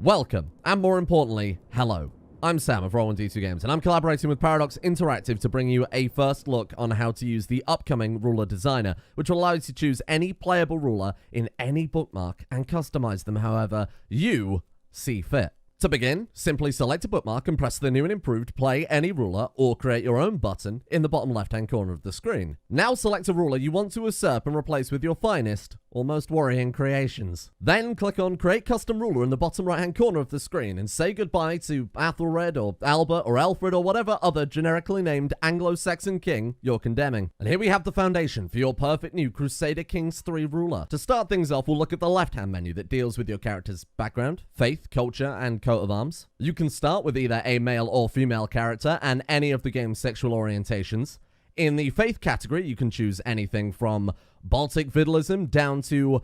Welcome, and more importantly, hello. I'm Sam of Roll1D2 Games, and I'm collaborating with Paradox Interactive to bring you a first look on how to use the upcoming ruler designer, which will allow you to choose any playable ruler in any bookmark and customize them however you see fit. To begin, simply select a bookmark and press the new and improved Play Any Ruler or Create Your Own button in the bottom left-hand corner of the screen. Now select a ruler you want to usurp and replace with your finest or most worrying creations. Then click on Create Custom Ruler in the bottom right-hand corner of the screen and say goodbye to Athelred or Albert or Alfred or whatever other generically named Anglo-Saxon king you're condemning. And here we have the foundation for your perfect new Crusader Kings 3 ruler. To start things off, we'll look at the left-hand menu that deals with your character's background, faith, culture, and coat of arms. You can start with either a male or female character and any of the game's sexual orientations. In the faith category, you can choose anything from Baltic Fiddlism down to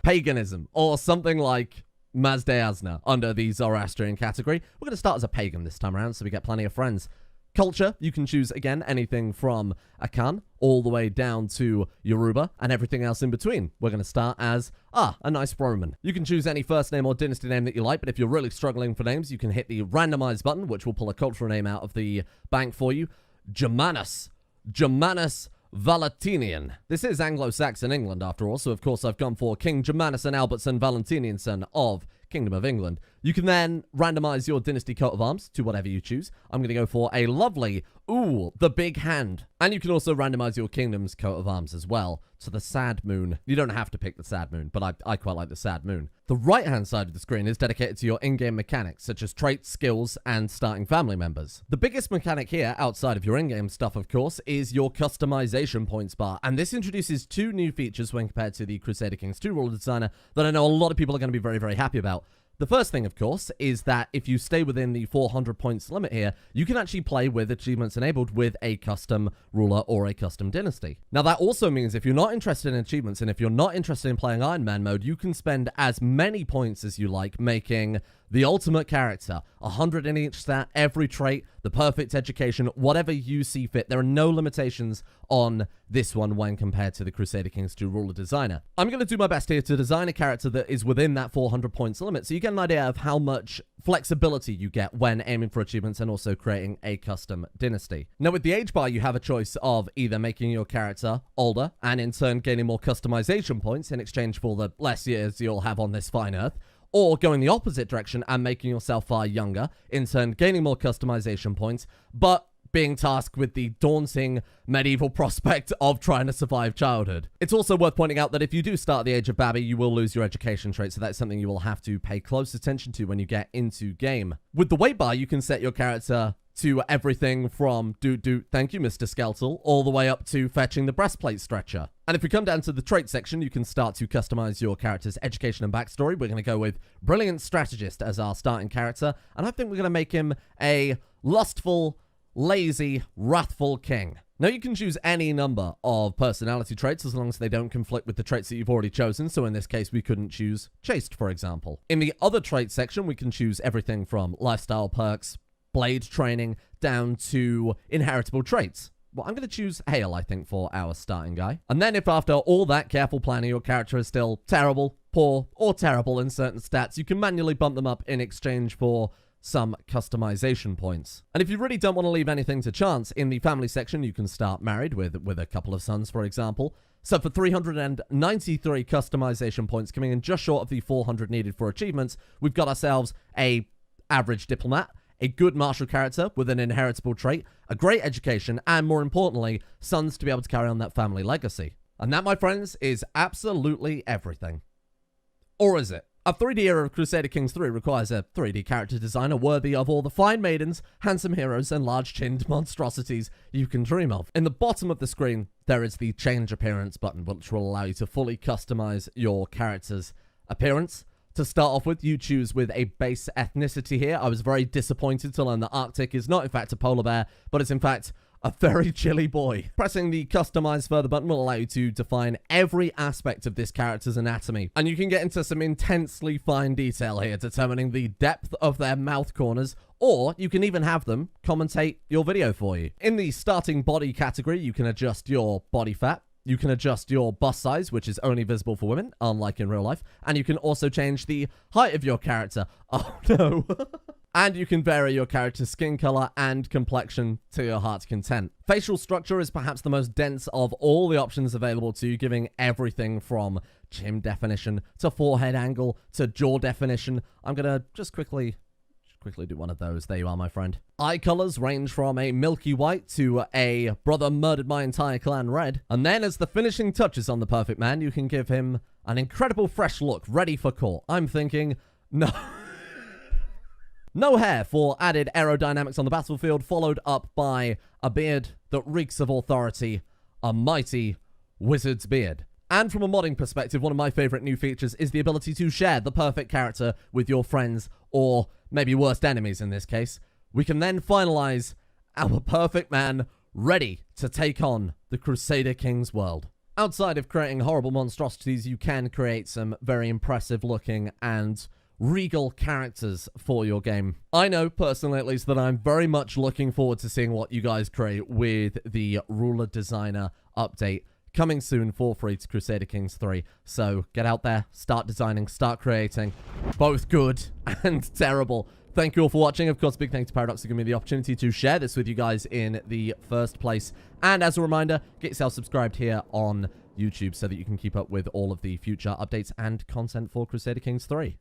paganism, or something like Mazda under the Zoroastrian category. We're going to start as a pagan this time around, so we get plenty of friends. Culture, you can choose, again, anything from Akan all the way down to Yoruba and everything else in between. We're going to start as, a nice Roman. You can choose any first name or dynasty name that you like, but if you're really struggling for names, you can hit the randomize button, which will pull a cultural name out of the bank for you. Germanus Valentinian. This is Anglo-Saxon England, after all, so of course I've gone for King Germanus and Albertson Valentinianson of Kingdom of England. You can then randomize your dynasty coat of arms to whatever you choose. I'm going to go for a lovely, the big hand. And you can also randomize your kingdom's coat of arms as well to the sad moon. You don't have to pick the sad moon, but I quite like the sad moon. The right-hand side of the screen is dedicated to your in-game mechanics, such as traits, skills, and starting family members. The biggest mechanic here, outside of your in-game stuff, of course, is your customization points bar. And this introduces two new features when compared to the Crusader Kings 2 ruler designer that I know a lot of people are going to be very, very happy about. The first thing, of course, is that if you stay within the 400 points limit here, you can actually play with achievements enabled with a custom ruler or a custom dynasty. Now, that also means if you're not interested in achievements and if you're not interested in playing Iron Man mode, you can spend as many points as you like making the ultimate character, 100 in each stat, every trait, the perfect education, whatever you see fit. There are no limitations on this one when compared to the Crusader Kings 2 ruler designer. I'm going to do my best here to design a character that is within that 400 points limit, so you get an idea of how much flexibility you get when aiming for achievements and also creating a custom dynasty. Now, with the age bar, you have a choice of either making your character older and in turn gaining more customization points in exchange for the less years you'll have on this fine earth, or going the opposite direction and making yourself far younger, in turn gaining more customization points, but being tasked with the daunting medieval prospect of trying to survive childhood. It's also worth pointing out that if you do start at the age of Babby, you will lose your education trait, so that's something you will have to pay close attention to when you get into game. With the weight bar, you can set your character to everything from thank you, Mr. Skeletal, all the way up to fetching the breastplate stretcher. And if we come down to the trait section, you can start to customize your character's education and backstory. We're going to go with Brilliant Strategist as our starting character, and I think we're going to make him a lustful, lazy, wrathful king. Now, you can choose any number of personality traits as long as they don't conflict with the traits that you've already chosen, so in this case, we couldn't choose Chaste, for example. In the other trait section, we can choose everything from lifestyle perks, blade training, down to inheritable traits. Well, I'm going to choose Hail, I think, for our starting guy. And then if after all that careful planning, your character is still terrible, poor, or terrible in certain stats, you can manually bump them up in exchange for some customization points. And if you really don't want to leave anything to chance, in the family section, you can start married with a couple of sons, for example. So for 393 customization points, coming in just short of the 400 needed for achievements, we've got ourselves a average diplomat, a good martial character with an inheritable trait, a great education, and more importantly, sons to be able to carry on that family legacy. And that, my friends, is absolutely everything. Or is it? A 3D era of Crusader Kings 3 requires a 3D character designer worthy of all the fine maidens, handsome heroes, and large-chinned monstrosities you can dream of. In the bottom of the screen, there is the Change Appearance button, which will allow you to fully customize your character's appearance. To start off with, you choose with a base ethnicity here. I was very disappointed to learn that Arctic is not in fact a polar bear, but it's in fact a very chilly boy. Pressing the Customize Further button will allow you to define every aspect of this character's anatomy. And you can get into some intensely fine detail here, determining the depth of their mouth corners, or you can even have them commentate your video for you. In the starting body category, you can adjust your body fat, You can adjust your bust size, which is only visible for women, unlike in real life. And you can also change the height of your character. Oh, no. And you can vary your character's skin color and complexion to your heart's content. Facial structure is perhaps the most dense of all the options available to you, giving everything from chin definition to forehead angle to jaw definition. I'm going to just quickly do one of those. There you are, my friend. Eye colors range from a milky white to a brother murdered my entire clan red. And then as the finishing touches on the perfect man, you can give him an incredible fresh look ready for court. I'm thinking, no. No hair for added aerodynamics on the battlefield, followed up by a beard that reeks of authority, a mighty wizard's beard. And from a modding perspective, one of my favorite new features is the ability to share the perfect character with your friends, or maybe worst enemies in this case. We can then finalize our perfect man ready to take on the Crusader King's world. Outside of creating horrible monstrosities, you can create some very impressive looking and regal characters for your game. I know, personally at least, that I'm very much looking forward to seeing what you guys create with the Ruler Designer update coming soon for free to Crusader Kings 3. So get out there, start designing, start creating. Both good and terrible. Thank you all for watching. Of course, big thanks to Paradox for giving me the opportunity to share this with you guys in the first place. And as a reminder, get yourself subscribed here on YouTube so that you can keep up with all of the future updates and content for Crusader Kings 3.